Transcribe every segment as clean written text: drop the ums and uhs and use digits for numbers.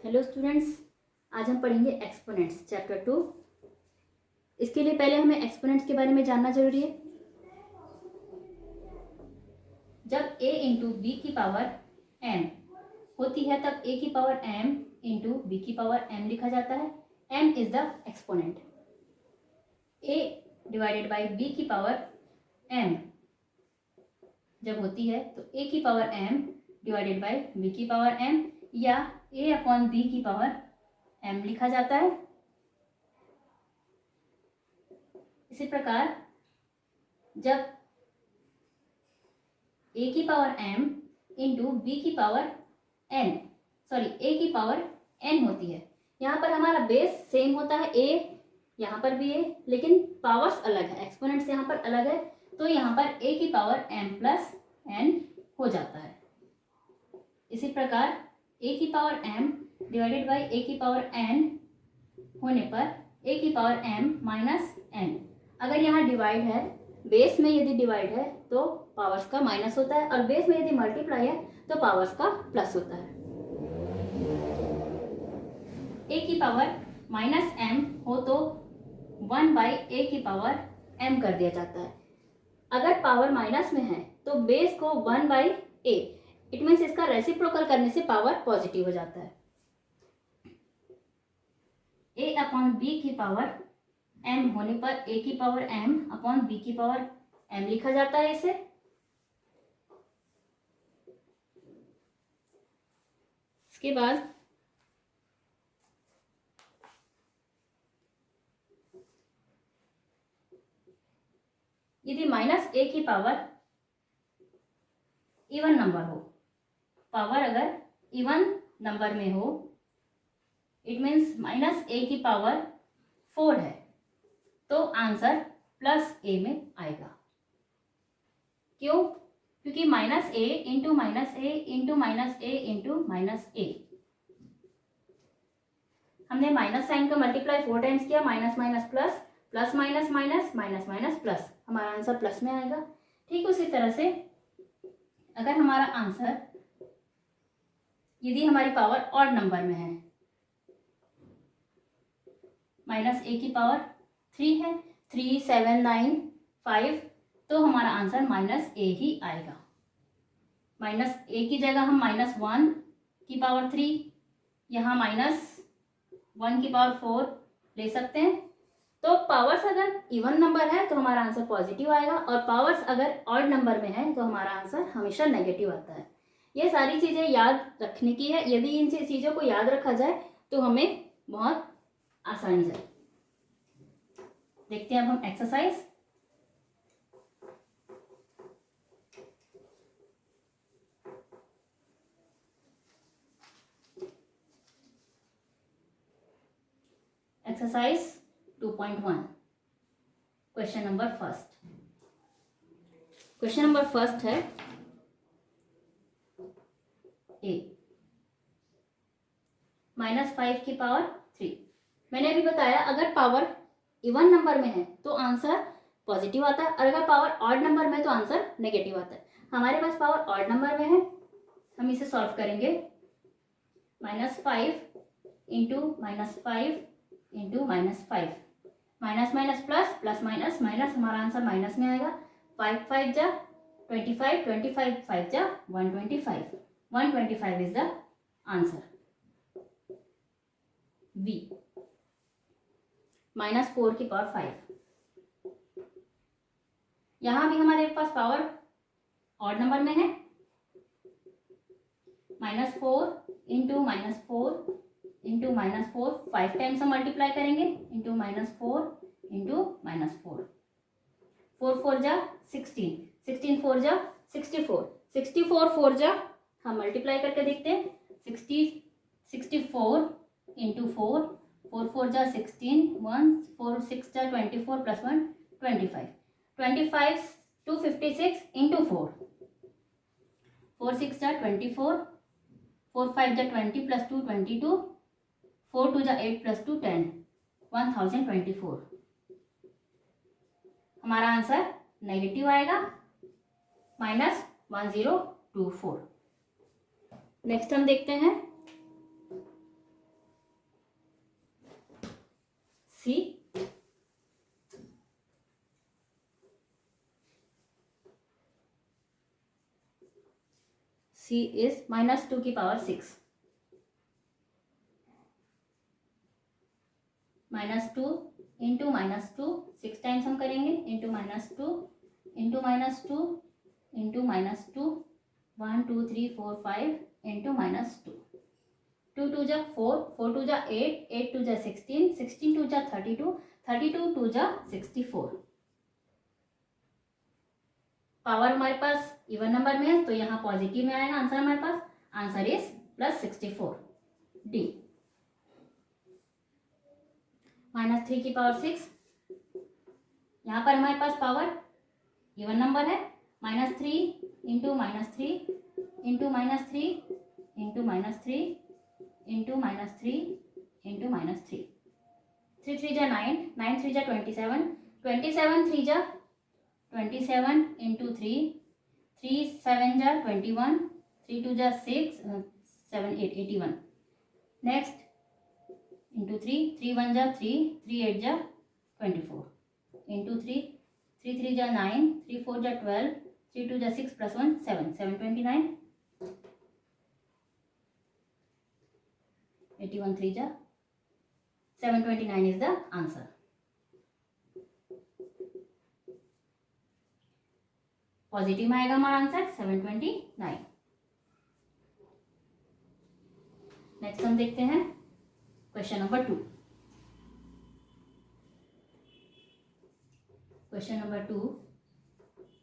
Hello students, आज हम पढ़ेंगे एक्सपोनेंट्स चैप्टर 2। इसके लिए पहले हमें एक्सपोनेंट्स के बारे में जानना जरूरी है। जब a इंटू बी की पावर m होती है तब a की पावर m इंटू बी की पावर m लिखा जाता है। m is the exponent. a divided by b की पावर m जब होती है तो a की power m divided by b की पावर m या a अपॉन b की पावर m लिखा जाता है। इसी प्रकार जब a की पावर m इंटू बी की पावर n a की पावर n होती है। यहाँ पर हमारा बेस सेम होता है, a यहाँ पर भी है लेकिन पावर्स अलग है, एक्सपोनेंट्स यहाँ पर अलग है, तो यहाँ पर a की पावर m प्लस n हो जाता है। इसी प्रकार a की power m divided by a की पावर n होने पर a की पावर m माइनस n। अगर यहाँ डिवाइड है, बेस में यदि डिवाइड है तो पावर्स का माइनस होता है और बेस में यदि मल्टीप्लाई है तो पावर्स का प्लस होता है। a की पावर माइनस m हो तो 1 बाई a की पावर m कर दिया जाता है। अगर पावर माइनस में है तो बेस को 1 बाई a, इट मीन्स इसका रेसिप्रोकल करने से पावर पॉजिटिव हो जाता है। a अपॉन b की पावर m होने पर a की पावर m अपॉन b की पावर m लिखा जाता है इसे। इसके बाद यदि माइनस a की पावर इवन नंबर हो, पावर अगर इवन नंबर में हो, इट मीन्स माइनस a की पावर 4 है तो आंसर प्लस a में आएगा। क्यों? क्योंकि minus a into minus a into minus a into minus a, हमने माइनस साइन का मल्टीप्लाई 4 टाइम्स किया, minus minus plus, plus minus minus, minus minus plus, हमारा आंसर प्लस में आएगा। ठीक उसी तरह से अगर हमारा आंसर यदि हमारी पावर ऑड नंबर में है, माइनस a की पावर 3 है, 3 7 9 5, तो हमारा आंसर माइनस a ही आएगा। माइनस a की जगह हम माइनस 1 की पावर 3, यहाँ माइनस 1 की पावर 4 ले सकते हैं। तो पावर्स अगर इवन नंबर है तो हमारा आंसर पॉजिटिव आएगा और पावर्स अगर ऑड नंबर में है तो हमारा आंसर हमेशा नेगेटिव आता है। ये सारी चीज़ें याद रखने की है। यदि इन चीज़ों को याद रखा जाए तो हमें बहुत आसानी जाए। देखते हैं अब हम exercise. Exercise 2.1 question number first. Question number first है a माइनस 5 की पावर 3। मैंने अभी बताया अगर पावर इवन नंबर में है तो आंसर पॉजिटिव आता है और अगर पावर ऑड नंबर में है तो आंसर नेगेटिव आता है। हमारे पास पावर ऑड नंबर में है, हम इसे सॉल्व करेंगे। Minus 5 into minus 5 into minus 5, minus minus plus, plus minus minus, हमारा आंसर माइनस में आएगा। 5 5 जा 25, 25 5 जा 125, 125 is the answer. B minus 4 की पावर 5, यहां भी हमारे पास पावर ऑड नंबर में है। Minus 4 into minus 4 into minus 4, 5 times हम मल्टीप्लाई करेंगे, इंटू माइनस 4 इंटू माइनस 4, 4 4 जा 16, 16 4 जा 64, 64 4 जा हम मल्टीप्लाई करके देखते हैं। 64 इंटू 4, 4 4 जा 16, 1 4 6 जा 24 प्लस 1 25, 25 256 इंटू 4, 4 6 जा 24, 4 5 जा 20 प्लस 2 22, 4 2 जा 8 प्लस 2 10, 1024। हमारा आंसर नेगेटिव आएगा, माइनस 1024। नेक्स्ट हम देखते हैं c is -2 की पावर 6, -2 इंटू -2, 6 टाइम्स हम करेंगे, इंटू -2 इंटू -2 इंटू -2, 1 2 3 4 5 इंटू -2, 2 2 जा 4, 4 2 जा 8, 8 2 जा 16, 16 2 जा 32, 32 2 जा 64। पावर हमारे पास इवन नंबर में है तो यहाँ पॉजिटिव में आएगा आंसर हमारे पास, आंसर इज +64 डी। -3 की पावर 6, यहाँ पर हमारे पास पावर इवन नंबर है, -3 into -3 into -3 into -3 into -3 into -3, 3 3 जा 9, 9 3 जा 27, 27 3 जा 27 इंटू 3, 3 7 जा 21, 3 2 जा 6, 7 8 81, नेक्स्ट इंटू 3, 3 1 जा 3, 3 8 जा 24 इंटू 3, 3 3 जा 9, 3 4 जा 12, 3 2 जा 6 प्लस 1 7, 7 29, 81 3 जा 729 is the answer. पॉजिटिव में आएगा हमारा आंसर 729। नेक्स्ट हम देखते हैं question number 2। Question number 2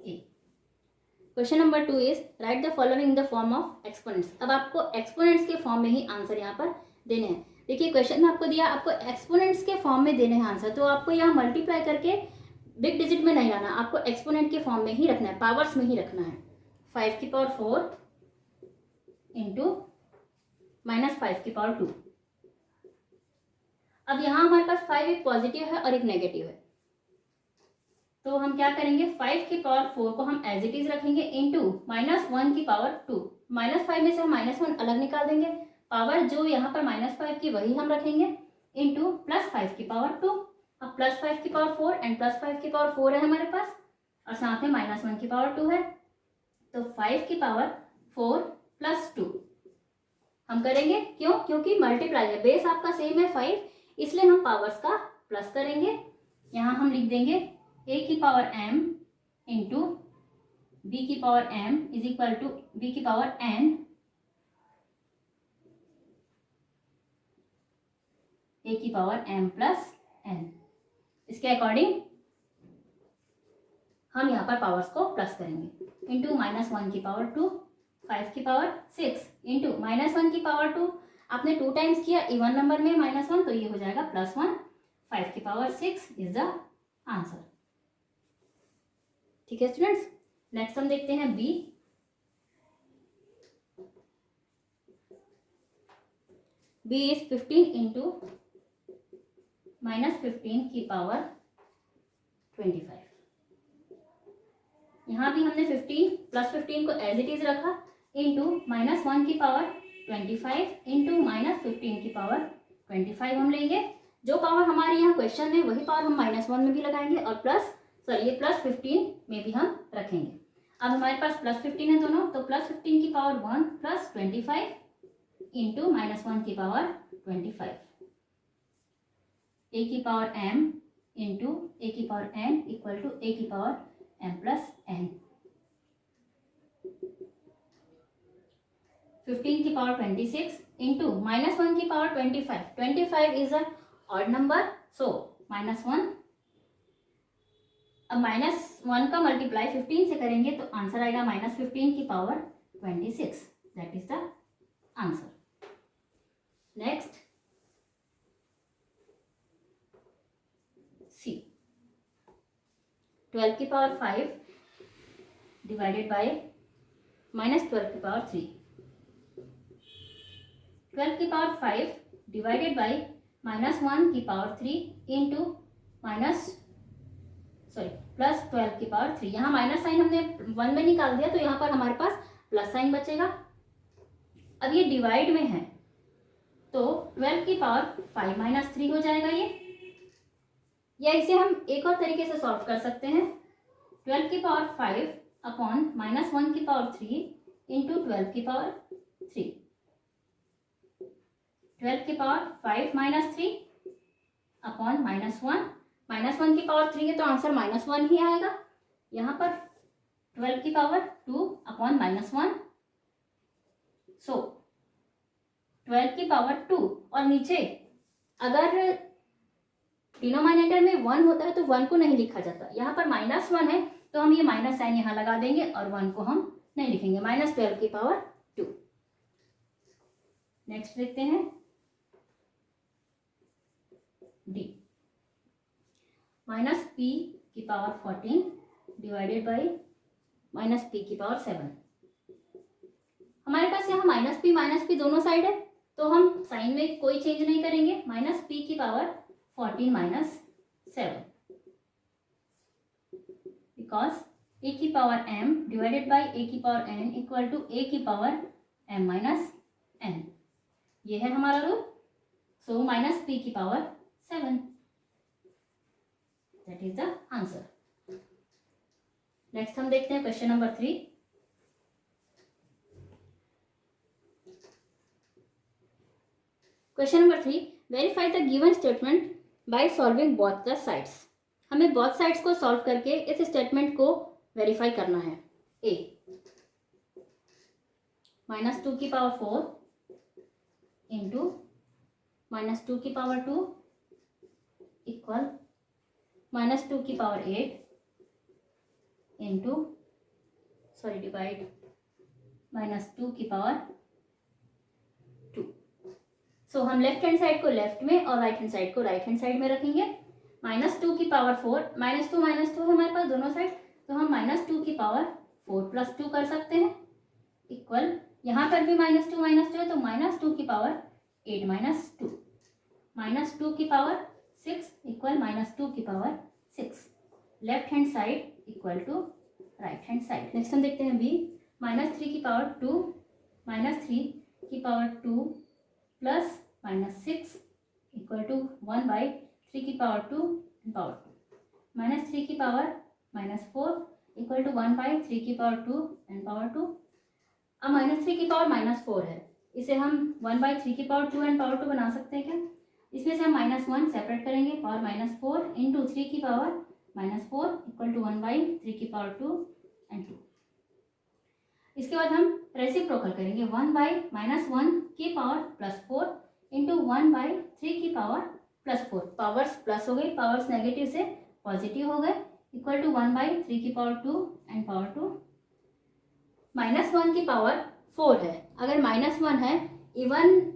A. Question number 2 is right the following in the form of exponents. अब आपको एक्सपोनेंट्स के फॉर्म में ही आंसर यहाँ पर देने हैं। देखिए क्वेश्चन में आपको दिया, आपको एक्सपोनेंट्स के फॉर्म में देने हैं आंसर, तो आपको यहाँ मल्टीप्लाई करके बिग डिजिट में नहीं लाना, आपको एक्सपोनेंट के फॉर्म में ही रखना है, पावर्स में ही रखना है। 5 की पावर 4 इंटू -5 की पावर 2। अब यहाँ हमारे पास 5 एक पॉजिटिव है और एक नेगेटिव है, तो हम क्या करेंगे, 5 की पावर 4 को हम एज इट इज रखेंगे इंटू -1 की पावर 2। -5 में से हम -1 अलग निकाल देंगे, पावर जो यहाँ पर -5 की वही हम रखेंगे इंटू +5 की पावर 2। अब +5 की पावर 4 एंड +5 की पावर 4 है हमारे पास, और साथ में -1 की पावर 2 है, तो 5 की पावर 4 + 2 हम करेंगे। क्यों? क्योंकि मल्टीप्लाई है, बेस आपका सेम है 5, इसलिए हम पावर्स का प्लस करेंगे। यहाँ हम लिख देंगे a की पावर m इंटू b की power m is equal to b की पावर n, a की पावर m प्लस n। इसके अकॉर्डिंग हम यहाँ पर पावर्स को प्लस करेंगे इंटू -1 की पावर 2, 5 की पावर 6 इंटू -1 की पावर 2, आपने 2 टाइम्स किया इवन नंबर में -1, तो ये हो जाएगा +1, 5 की पावर 6 इज द आंसर। ठीक है स्टूडेंट्स, नेक्स्ट हम देखते हैं बी। बी इज 15 इंटू -15 की पावर 25। यहाँ भी हमने 15 + 15 को एज इट इज रखा इंटू -1 की पावर 25 इंटू -15 की पावर 25 हम लेंगे। जो पावर हमारे यहाँ क्वेश्चन में वही पावर हम -1 में भी लगाएंगे और +15 में भी हम रखेंगे। अब हमारे पास +15 है दोनों, तो +15 की पावर 1 + 25 इंटू -1 की पावर 25, a की पावर m इंटू a की power n equal to a की पावर m प्लस n। 15 की पावर 26 इंटू -1 की power 25। 25 is a odd number, so -1। अब -1 का मल्टीप्लाई 15 से करेंगे तो आंसर आएगा -15 की power 26, that is the answer. Next C. 12 की पावर 5 डिवाइडेड बाय -12 की पावर 3। 12 की पावर 5 डिवाइडेड बाय -1 की पावर 3 इंटू +12 की पावर 3। यहाँ माइनस साइन हमने 1 में निकाल दिया, तो यहाँ पर हमारे पास प्लस साइन बचेगा। अब ये डिवाइड में है, तो 12 की पावर 5 - 3 हो जाएगा ये, या इसे हम एक और तरीके से सॉल्व कर सकते हैं। 12 की पावर 5 अपॉन -1 की पावर 3 इंटू 12 की पावर 3, 12 की पावर 5 माइनस 3 अपॉन -1, -1 की पावर 3 है तो आंसर -1 ही आएगा। यहाँ पर 12 की पावर 2 अपॉन -1, सो 12 की पावर 2, और नीचे अगर डिनोमिनेटर में 1 होता है तो 1 को नहीं लिखा जाता, यहाँ पर -1 है तो हम ये माइनस साइन यहाँ लगा देंगे और 1 को हम नहीं लिखेंगे, -12 की पावर 2। नेक्स्ट देखते हैं डी, -p की पावर 14 डिवाइडेड बाई -p की पावर 7। हमारे पास यहाँ -p दोनों साइड है तो हम साइन में कोई चेंज नहीं करेंगे, -p की पावर 14 माइनस 7, बिकॉज a की power m divided by a की power n equal to a की पावर m माइनस n, ये है हमारा रूल। सो -p की power 7, that is the answer. Next हम देखते हैं question number 3। Question number 3, verify the given statement by solving both the sides. हमें both sides को सॉल्व करके इस स्टेटमेंट को वेरीफाई करना है। ए, -2 की पावर 4 इंटू -2 की पावर 2 इक्वल -2 की पावर 8 इंटू डिवाइड -2 की पावर 2। सो हम लेफ्ट हैंड साइड को लेफ्ट में और राइट हैंड साइड को राइट हैंड साइड में रखेंगे। -2 की पावर 4, -2 है हमारे पास दोनों साइड, तो हम -2 की पावर 4 + 2 कर सकते हैं इक्वल, यहाँ पर भी -2 है तो -2 की पावर 8 माइनस 2, -2 की पावर 6 इक्वल -2 की power 6, left hand side equal to right hand side. Next हम देखते हैं बी, -3 की पावर 2, -3 की पावर 2 प्लस -6 इक्वल टू 1/3 की पावर 2 एंड पावर 2, -3 की पावर -4 इक्वल टू 1/3 की पावर 2 एंड पावर 2। अब -3 की पावर -4 है, इसे हम 1/3 की पावर 2 एंड पावर 2 बना सकते हैं क्या? इसमें से हम -1 सेपरेट करेंगे, पावर -4 इंटू 3 की पावर -4 इक्वल टू 1/3 की पावर 2 एंड 2। इसके बाद हम रेसिप्रोकल करेंगे, 1/-1 की पावर +4 इंटू 1/3 की पावर +4, पावर्स प्लस हो गई, पावर्स नेगेटिव से पॉजिटिव हो गए, इक्वल टू 1/3 की पावर 2 एंड पावर 2। -1 की पावर 4 है, अगर -1 है इवन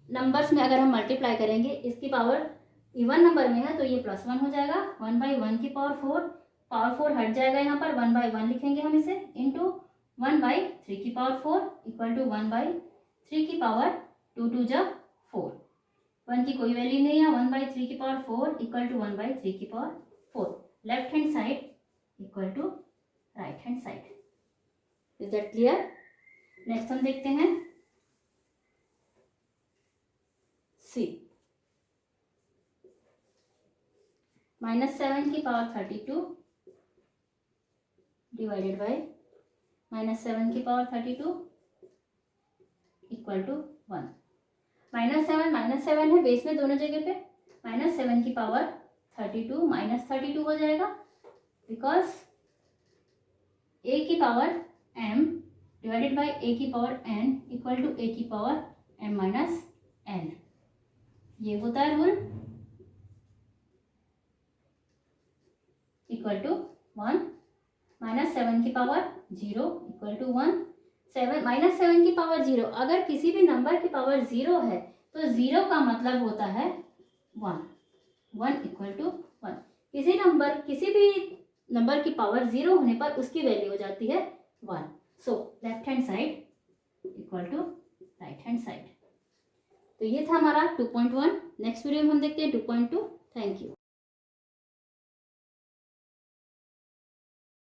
नंबर्स में अगर हम मल्टीप्लाई करेंगे, इसकी पावर इवन नंबर में है तो ये +1 हो जाएगा, 1/1 की पावर 4, पावर 4 हट जाएगा, यहाँ पर 1/1 लिखेंगे हम इसे, इंटू 1/3 की पावर 4 इक्वल टू 1/3 की पावर 2 2 जा 4, 1 की कोई वैल्यू नहीं है, 1/3 की पावर 4 इक्वल टू 1/3 की power 4, left hand side equal to right hand side. Is that clear? Next हम देखते हैं सी, -7 की पावर 32 डिवाइडेड बाय -7 की पावर 32 इक्वल टू 1। -7 है बेस में दोनों जगह पे, -7 की पावर 32 -32 हो जाएगा, बिकॉज a की power m divided by a की power n equal to a की पावर m माइनस n, ये होता है रूल, इक्वल टू 1, -7 की पावर 0 इक्वल टू 1, -7 की पावर 0, अगर किसी भी नंबर की पावर 0 है तो 0 का मतलब होता है 1, 1 इक्वल टू 1, किसी भी नंबर की पावर 0 होने पर उसकी वैल्यू हो जाती है 1। So left hand side equal to right hand side. तो ये था हमारा 2.1। नेक्स्ट वीडियो में हम देखते हैं 2.2। Thank you.